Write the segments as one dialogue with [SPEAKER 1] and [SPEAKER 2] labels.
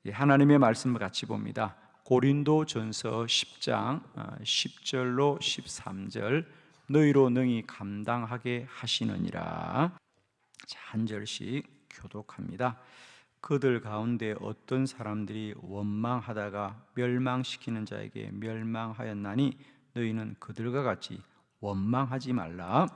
[SPEAKER 1] 하나님의 말씀을 같이 봅니다. 고린도전서 10장 10절로 13절, 너희로 능히 감당하게 하시느니라. 한 절씩 교독합니다. 그들 가운데 어떤 사람들이 원망하다가 멸망시키는 자에게 멸망하였나니 너희는 그들과 같이 원망하지 말라.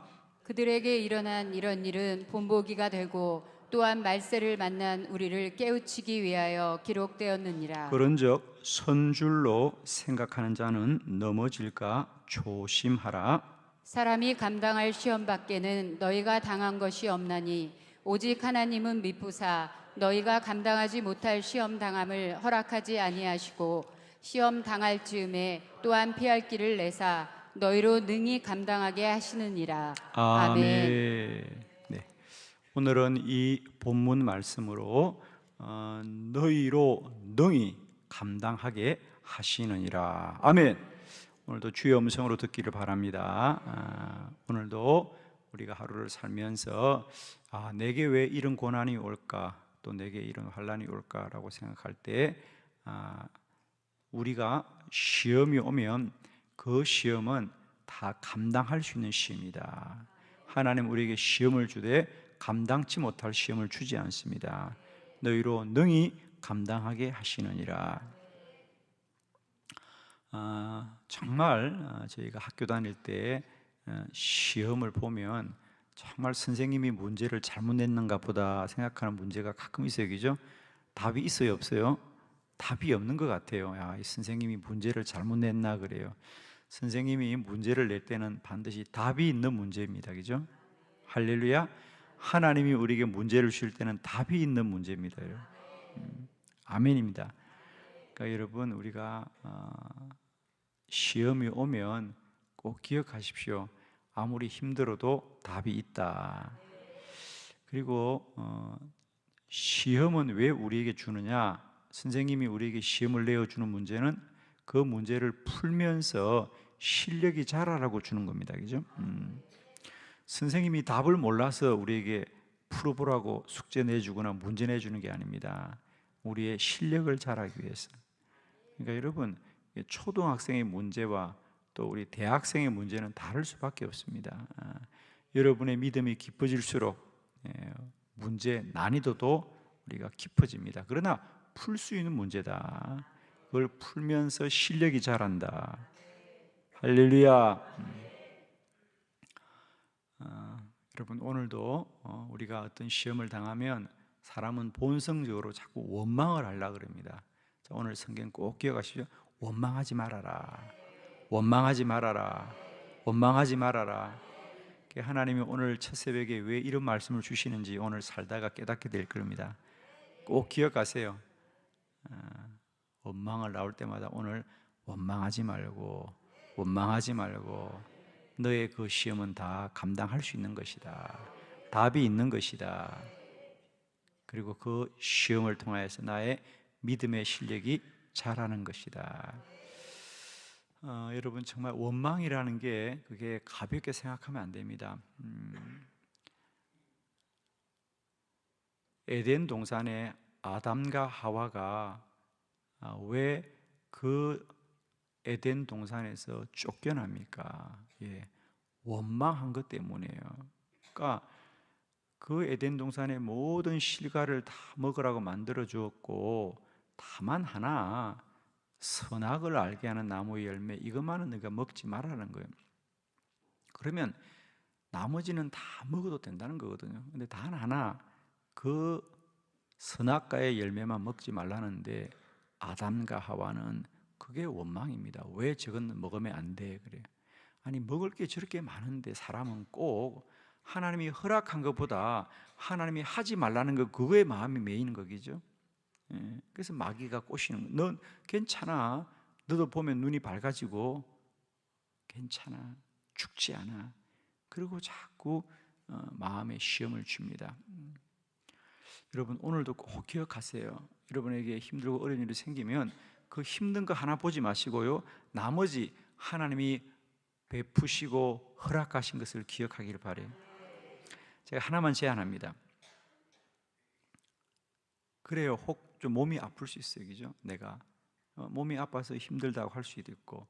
[SPEAKER 2] 그들에게 일어난 이런 일은 본보기가 되고 또한 말세를 만난 우리를 깨우치기 위하여 기록되었느니라.
[SPEAKER 1] 그런즉 선줄로 생각하는 자는 넘어질까 조심하라.
[SPEAKER 2] 사람이 감당할 시험 밖에는 너희가 당한 것이 없나니 오직 하나님은 미쁘사 너희가 감당하지 못할 시험 당함을 허락하지 아니하시고 시험 당할 즈음에 또한 피할 길을 내사 너희로 능히 감당하게 하시느니라. 아멘.
[SPEAKER 1] 네. 오늘은 이 본문 말씀으로 너희로 능히 감당하게 하시느니라. 아멘. 오늘도 주의 음성으로 듣기를 바랍니다. 오늘도 우리가 하루를 살면서 내게 왜 이런 고난이 올까, 또 내게 이런 환난이 올까라고 생각할 때 우리가 시험이 오면 그 시험은 다 감당할 수 있는 시험이다. 하나님 우리에게 시험을 주되 감당치 못할 시험을 주지 않습니다. 너희로 능히 감당하게 하시느니라. 정말 저희가 학교 다닐 때 시험을 보면 정말 선생님이 문제를 잘못 냈는가 보다 생각하는 문제가 가끔 있어요. 그죠? 답이 있어요, 없어요? 답이 없는 것 같아요. 이 선생님이 문제를 잘못 냈나 그래요. 선생님이 문제를 낼 때는 반드시 답이 있는 문제입니다. 그죠? 할렐루야. 하나님이 우리에게 문제를 주실 때는 답이 있는 문제입니다. 아멘입니다. 그러니까 여러분, 우리가 시험이 오면 꼭 기억하십시오. 아무리 힘들어도 답이 있다. 그리고 시험은 왜 우리에게 주느냐? 선생님이 우리에게 시험을 내어주는 문제는 그 문제를 풀면서 실력이 자라라고 주는 겁니다. 그죠? 선생님이 답을 몰라서 우리에게 풀어보라고 숙제 내주거나 문제 내주는 게 아닙니다. 우리의 실력을 자라기 위해서. 그러니까 여러분, 초등학생의 문제와 또 우리 대학생의 문제는 다를 수밖에 없습니다. 여러분의 믿음이 깊어질수록 문제 난이도도 우리가 깊어집니다. 그러나 풀 수 있는 문제다. 그걸 풀면서 실력이 자란다. 할렐루야. 여러분, 오늘도 우리가 어떤 시험을 당하면 사람은 본성적으로 자꾸 원망을 하려고 그럽니다. 자, 오늘 성경 꼭 기억하시죠. 원망하지 말아라. 원망하지 말아라. 원망하지 말아라. 하나님이 오늘 첫 새벽에 왜 이런 말씀을 주시는지 오늘 살다가 깨닫게 될 겁니다. 꼭 기억하세요. 원망을 나올 때마다 오늘 원망하지 말고, 원망하지 말고, 너의 그 시험은 다 감당할 수 있는 것이다. 답이 있는 것이다. 그리고 그 시험을 통하여서 나의 믿음의 실력이 자라는 것이다. 여러분, 정말 원망이라는 게 그게 가볍게 생각하면 안 됩니다. 에덴 동산에 아담과 하와가 왜 그 에덴 동산에서 쫓겨납니까? 원망한 것 때문이에요. 그러니까 그 에덴 동산의 모든 실과를 다 먹으라고 만들어 주었고, 다만 하나 선악을 알게 하는 나무의 열매 이것만은 네가 먹지 말라는 거예요. 그러면 나머지는 다 먹어도 된다는 거거든요. 근데 단 하나 그 선악과의 열매만 먹지 말라는데 아담과 하와는 그게 원망입니다. 왜 저건 먹으면 안 돼? 그래요. 아니, 먹을 게 저렇게 많은데 사람은 꼭 하나님이 허락한 것보다 하나님이 하지 말라는 거, 그거에 마음이 메이는 거겠죠. 그래서 마귀가 꼬시는 거. 넌 괜찮아. 너도 보면 눈이 밝아지고 괜찮아. 죽지 않아. 그리고 자꾸 마음에 시험을 줍니다. 여러분, 오늘도 꼭 기억하세요. 여러분에게 힘들고 어려운 일이 생기면 그 힘든 거 하나 보지 마시고요, 나머지 하나님이 베푸시고 허락하신 것을 기억하기를 바라요. 제가 하나만 제안합니다. 그래요. 혹 좀 몸이 아플 수 있어요, 그죠? 내가 몸이 아파서 힘들다고 할 수도 있고,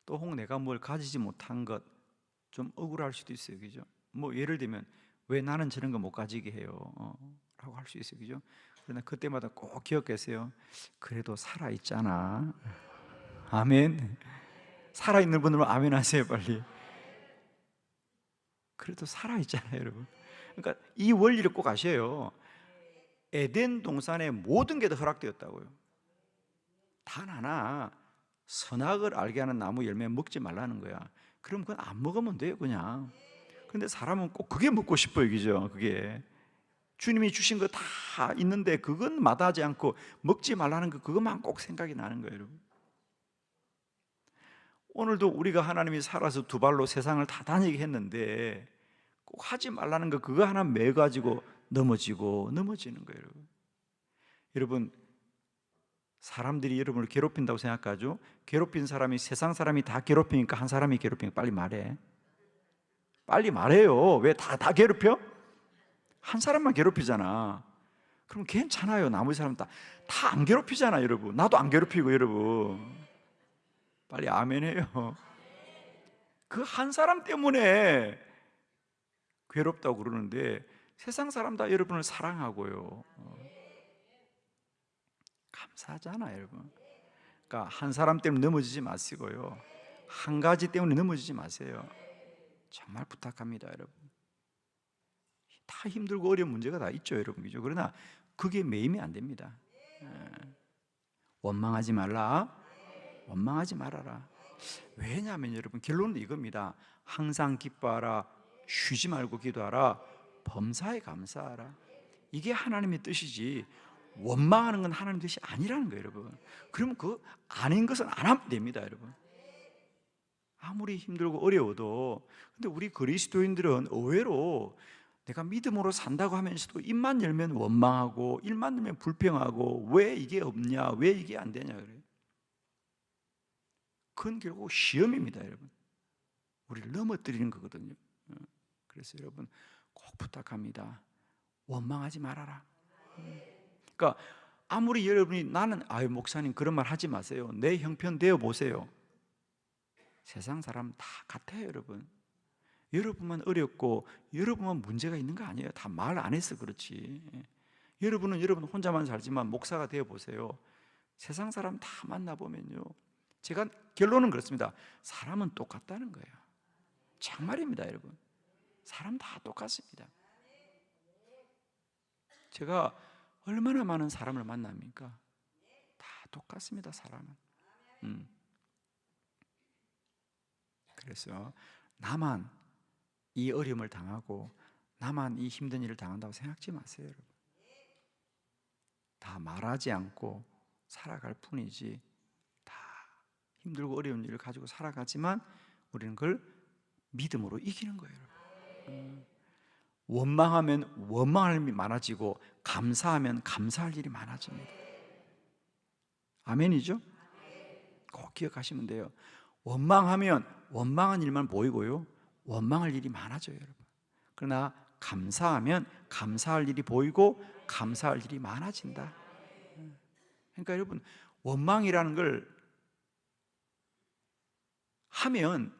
[SPEAKER 1] 또 혹 내가 뭘 가지지 못한 것 좀 억울할 수도 있어요, 그죠? 뭐 예를 들면 왜 나는 저런 거 못 가지게 해요? 라고 할 수 있어요, 그죠? 그러나 그때마다 꼭 기억하세요. 그래도 살아 있잖아. 아멘. 살아 있는 분들은 아멘 하세요, 빨리. 그래도 살아 있잖아요, 여러분. 그러니까 이 원리를 꼭 아셔요. 에덴 동산에 모든 게 다 허락되었다고요. 단 하나, 선악을 알게 하는 나무 열매 먹지 말라는 거야. 그럼 그건 안 먹으면 돼요, 그냥. 근데 사람은 꼭 그게 먹고 싶어요, 그죠? 그게 주님이 주신 거 다 있는데 그건 마다하지 않고 먹지 말라는 거, 그것만 꼭 생각이 나는 거예요, 여러분. 오늘도 우리가 하나님이 살아서 두 발로 세상을 다 다니게 했는데 꼭 하지 말라는 거 그거 하나 매가지고 넘어지고 넘어지는 거예요, 여러분. 여러분, 사람들이 여러분을 괴롭힌다고 생각하죠? 괴롭힌 사람이 세상 사람이 다 괴롭히니까 한 사람이 괴롭히니까 빨리 말해. 빨리 말해요. 왜 다 괴롭혀? 한 사람만 괴롭히잖아. 그럼 괜찮아요. 나머지 사람 다 안 괴롭히잖아, 여러분. 나도 안 괴롭히고, 여러분. 빨리 아멘 해요. 그 한 사람 때문에 괴롭다고 그러는데 세상 사람 다 여러분을 사랑하고요. 감사하잖아, 여러분. 그러니까 한 사람 때문에 넘어지지 마시고요. 한 가지 때문에 넘어지지 마세요. 정말 부탁합니다, 여러분. 다 힘들고 어려운 문제가 다 있죠, 여러분. 그죠? 그러나 그게 매임이 안 됩니다. 원망하지 말라. 원망하지 말아라. 왜냐하면 여러분, 결론은 이겁니다. 항상 기뻐하라. 쉬지 말고 기도하라. 범사에 감사하라. 이게 하나님의 뜻이지, 원망하는 건 하나님의 뜻이 아니라는 거예요, 여러분. 그러면 그 아닌 것은 안 하면 됩니다, 여러분. 아무리 힘들고 어려워도. 근데 우리 그리스도인들은 의외로 내가 믿음으로 산다고 하면서도 입만 열면 원망하고 입만 열면 불평하고 왜 이게 없냐, 왜 이게 안 되냐 그래요. 그건 결국 시험입니다, 여러분. 우리를 넘어뜨리는 거거든요. 그래서 여러분 꼭 부탁합니다. 원망하지 말아라. 그러니까 아무리 여러분이 나는 아유 목사님 그런 말 하지 마세요. 내 형편 되어 보세요. 세상 사람 다 같아요, 여러분. 여러분만 어렵고 여러분만 문제가 있는 거 아니에요. 다 말 안 해서 그렇지. 여러분은 여러분 혼자만 살지만 목사가 되어 보세요. 세상 사람 다 만나보면요, 제가 결론은 그렇습니다. 사람은 똑같다는 거예요. 정말입니다, 여러분. 사람 다 똑같습니다. 제가 얼마나 많은 사람을 만납니까? 다 똑같습니다, 사람은. 그래서 나만 이 어려움을 당하고 나만 이 힘든 일을 당한다고 생각지 마세요, 여러분. 다 말하지 않고 살아갈 뿐이지, 다 힘들고 어려운 일을 가지고 살아가지만 우리는 그걸 믿음으로 이기는 거예요, 여러분. 원망하면 원망할 일이 많아지고 감사하면 감사할 일이 많아집니다. 아멘이죠? 꼭 기억하시면 돼요. 원망하면 원망한 일만 보이고요, 원망할 일이 많아져요, 여러분. 그러나 감사하면 감사할 일이 보이고 감사할 일이 많아진다. 그러니까 여러분, 원망이라는 걸 하면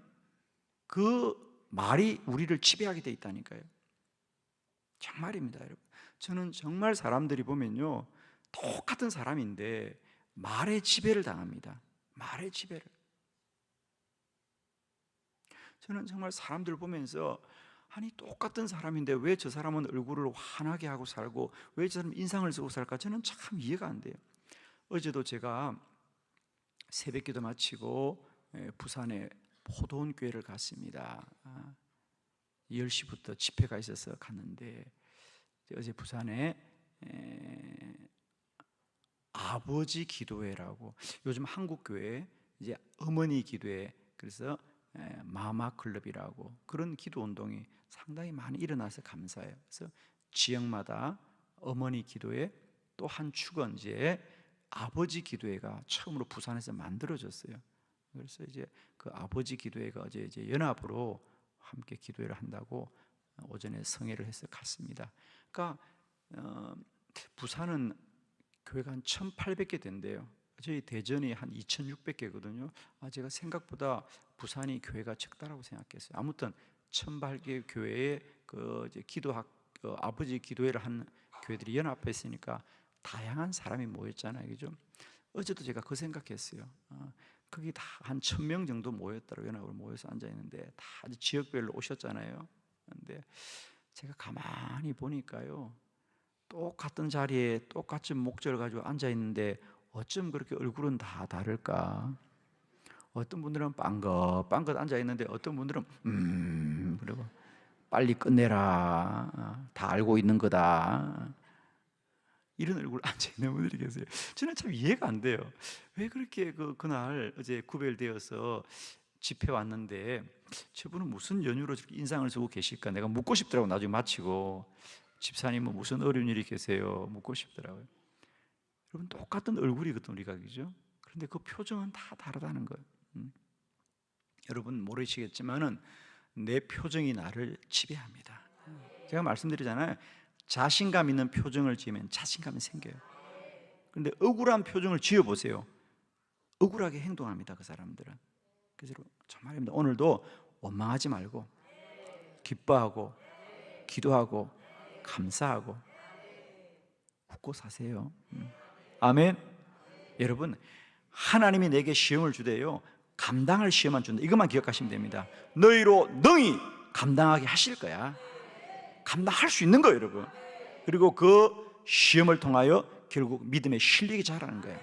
[SPEAKER 1] 그 말이 우리를 지배하게 돼 있다니까요. 정말입니다, 여러분. 저는 정말 사람들이 보면요, 똑같은 사람인데 말에 지배를 당합니다. 말에 지배를. 저는 정말 사람들 보면서 아니 똑같은 사람인데 왜 저 사람은 얼굴을 환하게 하고 살고 왜 저 사람은 인상을 쓰고 살까? 저는 참 이해가 안 돼요. 어제도 제가 새벽기도 마치고 부산에 포도원 교회를 갔습니다. 10시부터 집회가 있어서 갔는데 어제 부산에 아버지 기도회라고, 요즘 한국 교회 이제 어머니 기도회, 그래서 마마 클럽이라고 그런 기도 운동이 상당히 많이 일어나서 감사해요. 그래서 지역마다 어머니 기도회, 또 한 축은 이제 아버지 기도회가 처음으로 부산에서 만들어졌어요. 그래서 이제 그 아버지 기도회가 어제 이제 연합으로 함께 기도회를 한다고 오전에 성회를 해서 갔습니다. 그러니까 부산은 교회가 한 1,800개 된대요. 저희 대전이 한 2,600개거든요. 제가 생각보다 부산이 교회가 적다라고 생각했어요. 아무튼 1,800개 교회에 그 이제 기도학 아버지 기도회를 한 교회들이 연합했으니까 다양한 사람이 모였잖아요, 그죠? 어제도 제가 그 생각했어요. 거기 다 한 1,000명 정도 모였더라고요. 연합으로 모여서 앉아 있는데 다 지역별로 오셨잖아요. 근데 제가 가만히 보니까요, 똑같은 자리에 똑같은 목적을 가지고 앉아 있는데 어쩜 그렇게 얼굴은 다 다를까? 어떤 분들은 빵긋빵긋 앉아 있는데 어떤 분들은 그리고 빨리 끝내라, 다 알고 있는 거다, 이런 얼굴 앉아 있는 분들이 계세요. 저는 참 이해가 안 돼요. 왜 그렇게 그날 어제 구별되어서 집회 왔는데 저분은 무슨 연유로 저렇게 인상을 쓰고 계실까? 내가 묻고 싶더라고. 나중에 마치고 집사님은 무슨 어려운 일이 계세요? 묻고 싶더라고요. 여러분 똑같은 얼굴이거든 우리가, 그죠? 그런데 그 표정은 다 다르다는 거예요. 여러분 모르시겠지만은 내 표정이 나를 지배합니다. 제가 말씀드리잖아요. 자신감 있는 표정을 지으면 자신감이 생겨요. 그런데 억울한 표정을 지어보세요. 억울하게 행동합니다, 그 사람들은. 그래서 정말입니다. 오늘도 원망하지 말고 기뻐하고 기도하고 감사하고 웃고 사세요. 아멘. 여러분, 하나님이 내게 시험을 주대요. 감당할 시험만 준다. 이것만 기억하시면 됩니다. 너희로 능히 감당하게 하실 거야. 감당할 수 있는 거예요, 여러분. 그리고 그 시험을 통하여 결국 믿음의 실력이 자라는 거예요.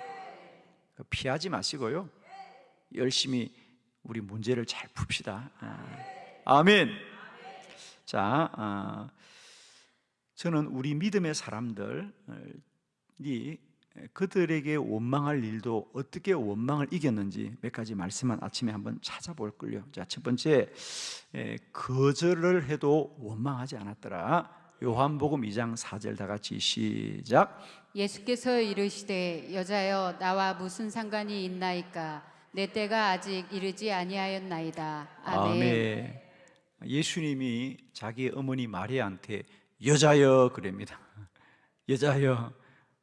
[SPEAKER 1] 피하지 마시고요, 열심히 우리 문제를 잘 풉시다. 아멘. 자, 저는 우리 믿음의 사람들이 그들에게 원망할 일도 어떻게 원망을 이겼는지 몇 가지 말씀만 아침에 한번 찾아볼 걸요. 자, 첫 번째, 거절을 해도 원망하지 않았더라. 요한복음 2장 4절 다 같이 시작.
[SPEAKER 2] 예수께서 이르시되 여자여 나와 무슨 상관이 있나이까 내 때가 아직 이르지 아니하였나이다. 아멘.
[SPEAKER 1] 아멘. 예수님이 자기 어머니 마리아한테 여자여 그럽니다. 여자여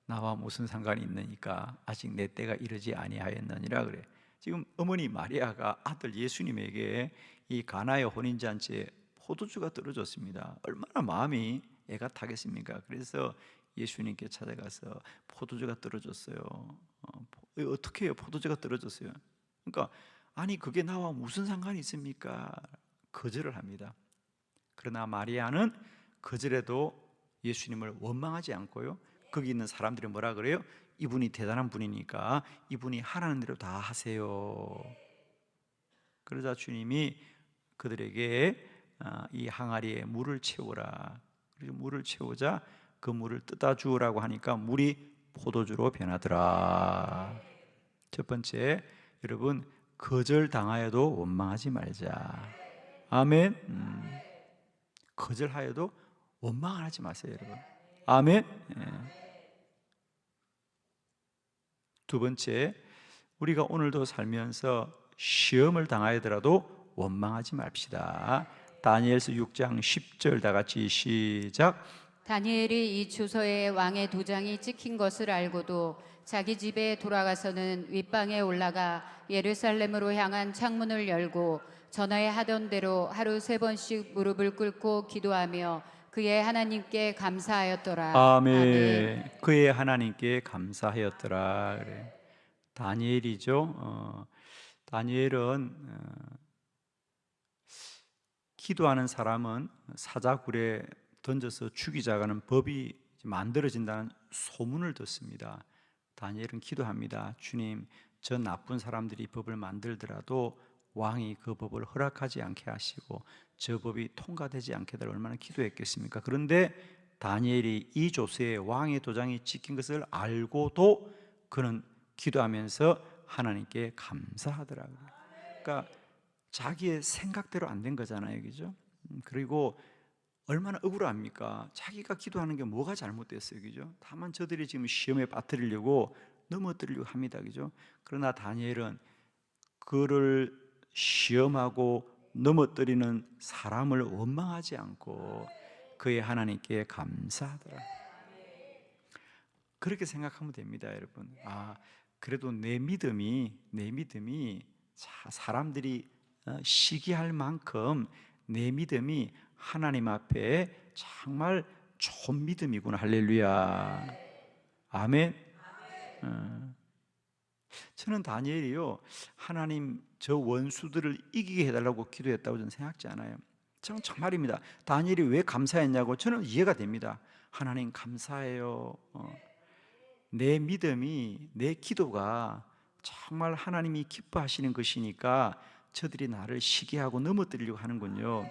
[SPEAKER 1] 나와 무슨 상관이 있느니까 아직 내 때가 이르지 아니하였느니라 그래. 지금 어머니 마리아가 아들 예수님에게 이 가나의 혼인잔치에 포도주가 떨어졌습니다. 얼마나 마음이 애가 타겠습니까? 그래서 예수님께 찾아가서 포도주가 떨어졌어요. 어떻게 해요? 포도주가 떨어졌어요. 그러니까 아니 그게 나와 무슨 상관이 있습니까? 거절을 합니다. 그러나 마리아는 거절해도 예수님을 원망하지 않고요, 거기 있는 사람들이 뭐라 그래요? 이분이 대단한 분이니까 이분이 하라는 대로 다 하세요. 그러자 주님이 그들에게 이 항아리에 물을 채우라. 그리고 물을 채우자 그 물을 뜨다 주우라고 하니까 물이 포도주로 변하더라. 첫 번째, 여러분 거절당하여도 원망하지 말자. 아멘. 거절하여도 원망하지 마세요, 여러분. 아멘. 두 번째, 우리가 오늘도 살면서 시험을 당하더라도 원망하지 맙시다. 다니엘서 6장 10절 다 같이 시작.
[SPEAKER 2] 다니엘이 이 주서에 왕의 도장이 찍힌 것을 알고도 자기 집에 돌아가서는 윗방에 올라가 예루살렘으로 향한 창문을 열고 전에 하던 대로 하루 3번씩 무릎을 꿇고 기도하며 그의 하나님께 감사하였더라.
[SPEAKER 1] 아멘. 그의 하나님께 감사하였더라. 그래. 다니엘이죠. 다니엘은 기도하는 사람은 사자굴에 던져서 죽이자가는 법이 만들어진다는 소문을 듣습니다. 다니엘은 기도합니다. 주님, 저 나쁜 사람들이 법을 만들더라도 왕이 그 법을 허락하지 않게 하시고 저 법이 통과되지 않게 해달라고 얼마나 기도했겠습니까? 그런데 다니엘이 이 조서에 왕의 도장이 찍힌 것을 알고도 그는 기도하면서 하나님께 감사하더라고요. 그러니까 자기의 생각대로 안 된 거잖아요, 그죠? 그리고 얼마나 억울합니까? 자기가 기도하는 게 뭐가 잘못됐어요, 그죠? 다만 저들이 지금 시험에 빠뜨리려고 넘어뜨리려고 합니다, 그죠? 그러나 다니엘은 그를 시험하고 넘어뜨리는 사람을 원망하지 않고 그의 하나님께 감사하더라. 그렇게 생각하면 됩니다, 여러분. 그래도 내 믿음이 사람들이 시기할 만큼 내 믿음이 하나님 앞에 정말 좋은 믿음이구나. 할렐루야. 아멘. 저는 다니엘이요, 하나님 저 원수들을 이기게 해달라고 기도했다고 저는 생각지 않아요. 저는 정말입니다. 다니엘이 왜 감사했냐고 저는 이해가 됩니다. 하나님 감사해요. 내 믿음이, 내 기도가 정말 하나님이 기뻐하시는 것이니까 저들이 나를 시기하고 넘어뜨리려고 하는군요.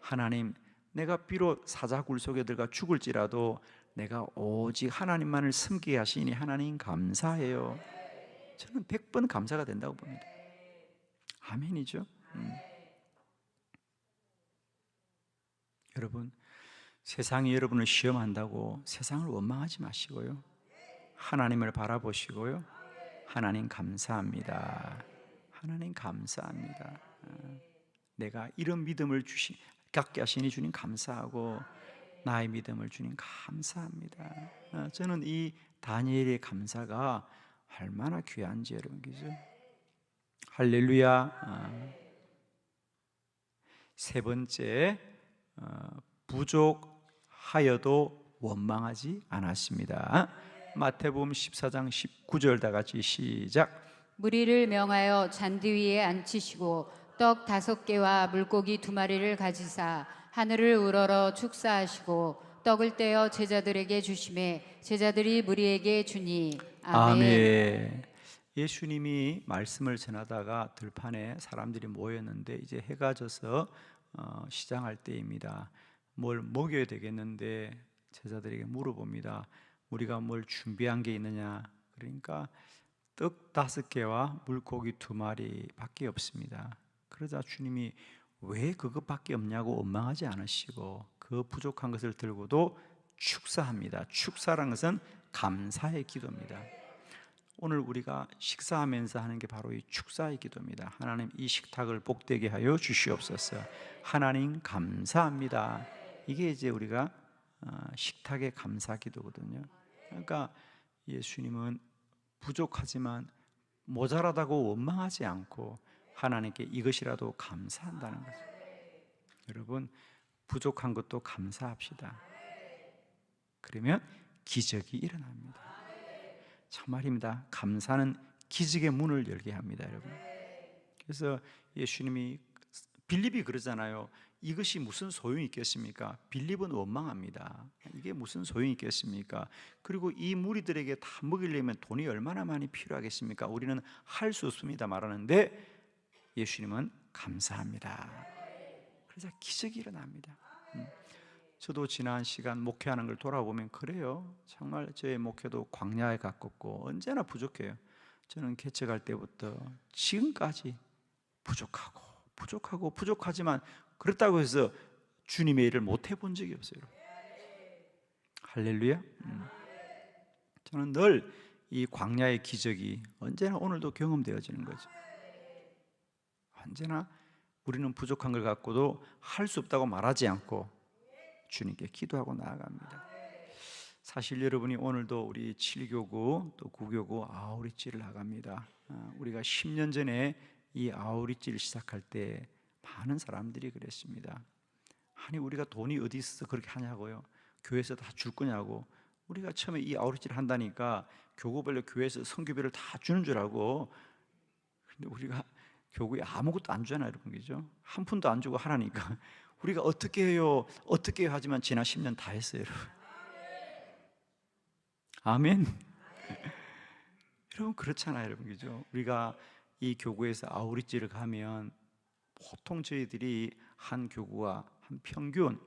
[SPEAKER 1] 하나님, 내가 비록 사자굴 속에 들어가 죽을지라도 내가 오직 하나님만을 섬기게 하시니 하나님 감사해요. 저는 100번 감사가 된다고 봅니다. 아멘이죠. 여러분, 세상이 여러분을 시험한다고 세상을 원망하지 마시고요, 하나님을 바라보시고요, 하나님 감사합니다. 하나님 감사합니다. 내가 이런 믿음을 갖게 하시니 주님 감사하고, 나의 믿음을 주님 감사합니다. 저는 이 다니엘의 감사가 얼마나 귀한지 여러분, 그죠? 할렐루야. 세 번째, 부족하여도 원망하지 않았습니다. 마태복음 14장 19절 다 같이 시작.
[SPEAKER 2] 무리를 명하여 잔디 위에 앉히시고 떡 5개와 물고기 2마리를 가지사 하늘을 우러러 축사하시고 떡을 떼어 제자들에게 주시매 제자들이 무리에게 주니. 아멘.
[SPEAKER 1] 예수님이 말씀을 전하다가 들판에 사람들이 모였는데 이제 해가 져서 시장할 때입니다. 뭘 먹여야 되겠는데 제자들에게 물어봅니다. 우리가 뭘 준비한 게 있느냐? 그러니까 떡 5개와 물고기 2마리 밖에 없습니다. 그러자 주님이 왜 그것밖에 없냐고 원망하지 않으시고 그 부족한 것을 들고도 축사합니다. 축사라는 것은 감사의 기도입니다. 오늘 우리가 식사하면서 하는 게 바로 이 축사의 기도입니다. 하나님, 이 식탁을 복되게 하여 주시옵소서. 하나님 감사합니다. 이게 이제 우리가 식탁의 감사 기도거든요. 그러니까 예수님은 부족하지만 모자라다고 원망하지 않고 하나님께 이것이라도 감사한다는 거죠. 여러분, 부족한 것도 감사합시다. 그러면 기적이 일어납니다. 정말입니다. 감사는 기적의 문을 열게 합니다, 여러분. 그래서 예수님이, 빌립이 그러잖아요. 이것이 무슨 소용이 있겠습니까? 빌립은 원망합니다. 이게 무슨 소용이 있겠습니까? 그리고 이 무리들에게 다 먹이려면 돈이 얼마나 많이 필요하겠습니까? 우리는 할 수 없습니다 말하는데 예수님은 감사합니다. 그래서 기적이 일어납니다. 저도 지난 시간 목회하는 걸 돌아보면 그래요. 정말 저의 목회도 광야에 가깝고 언제나 부족해요. 저는 개척할 때부터 지금까지 부족하지만 그렇다고 해서 주님의 일을 못 해본 적이 없어요. 할렐루야. 저는 늘 이 광야의 기적이 언제나 오늘도 경험되어지는 거죠. 언제나 우리는 부족한 걸 갖고도 할 수 없다고 말하지 않고 주님께 기도하고 나아갑니다. 사실 여러분이 오늘도 우리 7교구 또 9교구 아우리찌를 나갑니다. 우리가 10년 전에 이 아우리찌를 시작할 때 많은 사람들이 그랬습니다. 아니, 우리가 돈이 어디 있어서 그렇게 하냐고요? 교회에서 다 줄 거냐고. 우리가 처음에 이 아우리찌를 한다니까 교구별로 교회에서 선교비를 다 주는 줄 알고, 근데 우리가 교구에 아무것도 안 주잖아요, 여러분, 그죠? 한 푼도 안 주고 하라니까 우리가 어떻게 해요 하지만 지난 10년 다 했어요, 여러분. 아멘. 여러분, 그렇잖아요, 여러분, 그죠? 우리가 이 교구에서 아우리찌를 가면 보통 저희들이 한 교구가 한 평균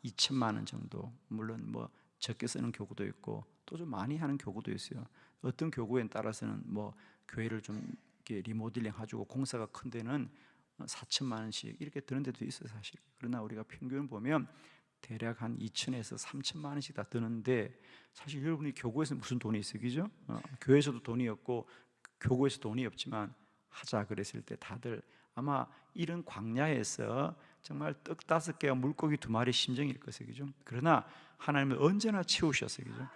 [SPEAKER 1] 2천만 원 정도, 물론 뭐 적게 쓰는 교구도 있고 또 좀 많이 하는 교구도 있어요. 어떤 교구에 따라서는 뭐 교회를 좀 이렇게 리모델링 해주고 공사가 큰 데는 4천만 원씩 이렇게 드는 데도 있어요, 사실. 그러나 우리가 평균 보면 대략 한 2천에서 3천만 원씩 다 드는데, 사실 여러분이 교구에서 무슨 돈이 있어요, 그죠? 교회에서도 돈이 없고 교구에서 돈이 없지만 하자 그랬을 때 다들 아마 이런 광야에서 정말 떡 5개와 물고기 2마리 심정일 것이죠, 그죠? 그러나 하나님은 언제나 채우셨어요, 그죠?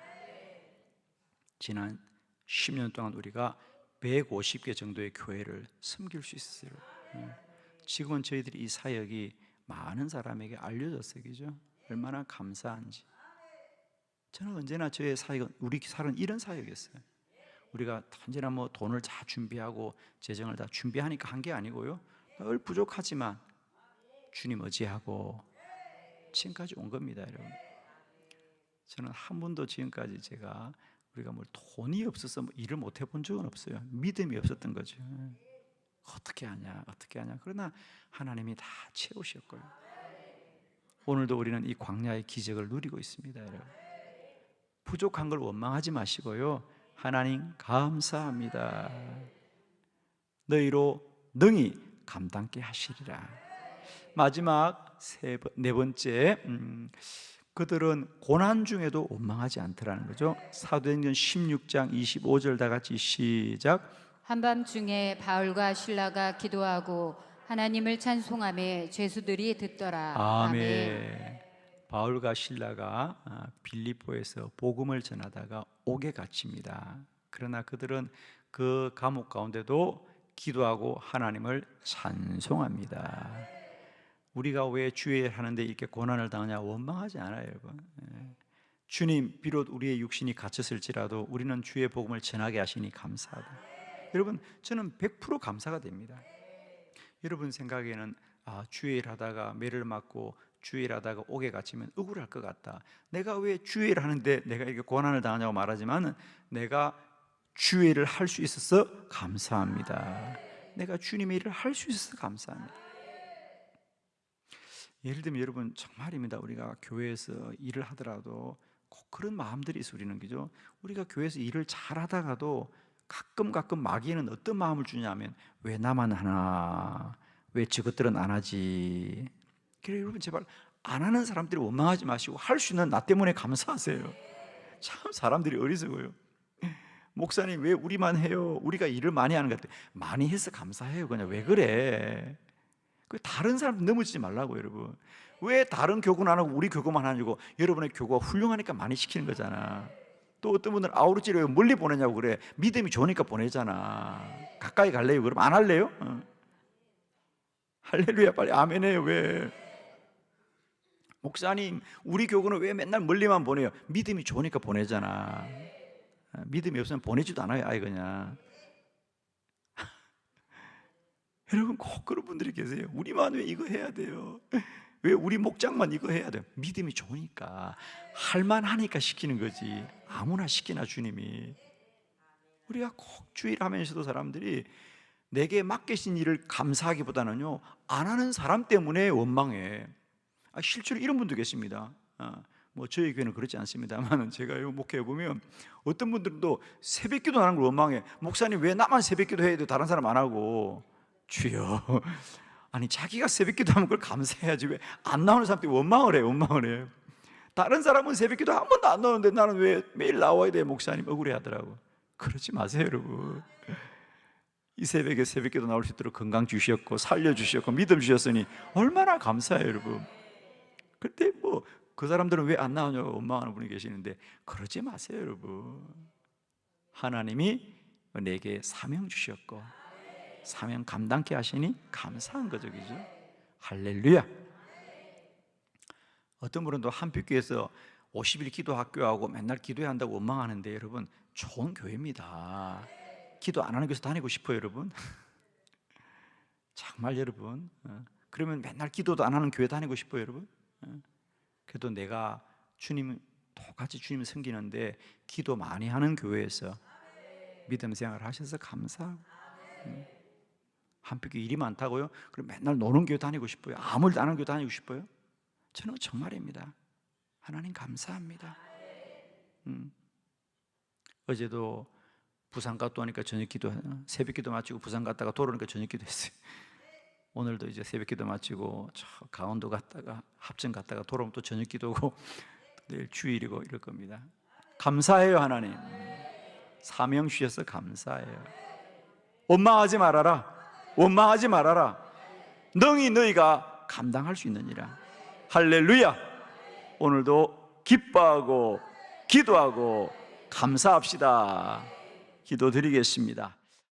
[SPEAKER 1] 지난 10년 동안 우리가 150개 정도의 교회를 섬길 수 있어요. 지금은 저희들이 이 사역이 많은 사람에게 알려졌어요. 그죠? 얼마나 감사한지. 저는 언제나 저의 사역은, 우리 사역은 이런 사역이었어요. 우리가 언제나 뭐 돈을 다 준비하고 재정을 다 준비하니까 한 게 아니고요, 늘 부족하지만 주님 의지하고 지금까지 온 겁니다. 여러분, 저는 한 번도 지금까지 우리가 뭐 돈이 없어서 뭐 일을 못 해본 적은 없어요. 믿음이 없었던 거죠. 어떻게 하냐. 그러나 하나님이 다 채우셨고요. 오늘도 우리는 이 광야의 기적을 누리고 있습니다. 여러분, 부족한 걸 원망하지 마시고요, 하나님 감사합니다. 너희로 능히 감당케 하시리라. 마지막 네 번째, 그들은 고난 중에도 원망하지 않더라는 거죠. 사도행전 16장 25절 다 같이 시작.
[SPEAKER 2] 한밤중에 바울과 실라가 기도하고 하나님을 찬송하며 죄수들이 듣더라.
[SPEAKER 1] 아멘. 바울과 실라가 빌립보에서 복음을 전하다가 옥에 갇힙니다. 그러나 그들은 그 감옥 가운데도 기도하고 하나님을 찬송합니다. 우리가 왜 주의 일 하는데 이렇게 고난을 당하냐 원망하지 않아요, 여러분. 주님, 비록 우리의 육신이 갇혔을지라도 우리는 주의 복음을 전하게 하시니 감사하다. 여러분, 저는 100% 감사가 됩니다. 여러분 생각에는 주의 일 하다가 매를 맞고 주의 일 하다가 옥에 갇히면 억울할 것 같다. 내가 왜 주의 일 하는데 내가 이렇게 고난을 당하냐고 말하지만, 내가 주의 일을 할 수 있어서 감사합니다. 내가 주님의 일을 할 수 있어서 감사합니다. 예를 들면 여러분, 정말입니다. 우리가 교회에서 일을 하더라도 꼭 그런 마음들이 있어. 우리는, 그죠? 우리가 교회에서 일을 잘 하다가도 가끔 마귀는 어떤 마음을 주냐면, 왜 나만 하나, 왜 저것들은 안 하지. 그래, 여러분 제발 안 하는 사람들이 원망하지 마시고 할 수 있는 나 때문에 감사하세요. 참 사람들이 어리석어요. 목사님 왜 우리만 해요? 우리가 일을 많이 하는 것 같아요. 많이 해서 감사해요. 그냥 왜 그래? 다른 사람 넘어지지 말라고. 여러분, 왜 다른 교구는 안 하고 우리 교구만 하냐고. 여러분의 교구가 훌륭하니까 많이 시키는 거잖아. 또 어떤 분들은 아우르지를 왜 멀리 보내냐고 그래. 믿음이 좋으니까 보내잖아. 가까이 갈래요? 그럼 안 할래요? 할렐루야, 빨리 아멘해요. 왜? 목사님 우리 교구는 왜 맨날 멀리만 보내요? 믿음이 좋으니까 보내잖아. 믿음이 없으면 보내지도 않아요. 아예 그냥. 여러분, 꼭 그런 분들이 계세요. 우리만 왜 이거 해야 돼요? 왜 우리 목장만 이거 해야 돼요? 믿음이 좋으니까, 할만하니까 시키는 거지. 아무나 시키나 주님이. 우리가 꼭 주의를 하면서도 사람들이 내게 맡기신 일을 감사하기보다는요, 안 하는 사람 때문에 원망해. 실제로 이런 분도 계십니다. 뭐 저희 교회는 그렇지 않습니다만, 제가 목회해 보면 어떤 분들도 새벽기도 안 하는 걸 원망해. 목사님 왜 나만 새벽기도 해야 돼? 다른 사람 안 하고. 주여, 아니 자기가 새벽기도 하면 그걸 감사해야지. 왜 안 나오는 사람들이 원망을 해요. 다른 사람은 새벽기도 한 번도 안 나오는데 나는 왜 매일 나와야 돼? 목사님 억울해 하더라고. 그러지 마세요, 여러분. 이 새벽에 새벽기도 나올 수 있도록 건강 주셨고 살려주셨고 믿음 주셨으니 얼마나 감사해요, 여러분. 그때 뭐 그 사람들은 왜 안 나오냐고 원망하는 분이 계시는데, 그러지 마세요, 여러분. 하나님이 내게 사명 주셨고 사명 감당케 하시니 감사한 거죠, 그죠? 할렐루야. 어떤 분은 또 한빛교회에서 50일 기도 학교하고 맨날 기도해야 한다고 원망하는데, 여러분 좋은 교회입니다. 기도 안 하는 교회에서 다니고 싶어요, 여러분? 정말 여러분, 그러면 맨날 기도도 안 하는 교회 다니고 싶어요, 여러분? 그래도 내가 똑같이 주님을 섬기는데 기도 많이 하는 교회에서 믿음 생활을 하셔서 감사하고, 한평교 일이 많다고요? 그럼 맨날 노는 교회 다니고 싶어요? 아무 일도 안 하는 교회 다니고 싶어요? 저는 정말입니다. 하나님 감사합니다. 어제도 부산 갔다 오니까 저녁기도, 새벽기도 마치고 부산 갔다가 돌아오니까 저녁기도 했어요. 오늘도 이제 새벽기도 마치고 저 강원도 갔다가 합정 갔다가 돌아오면 또 저녁기도고 내일 주일이고 이럴 겁니다. 감사해요, 하나님. 사명 주셔서 감사해요. 원망하지 말아라. 능히 너희가 감당할 수 있느니라. 할렐루야. 오늘도 기뻐하고 기도하고 감사합시다. 기도드리겠습니다.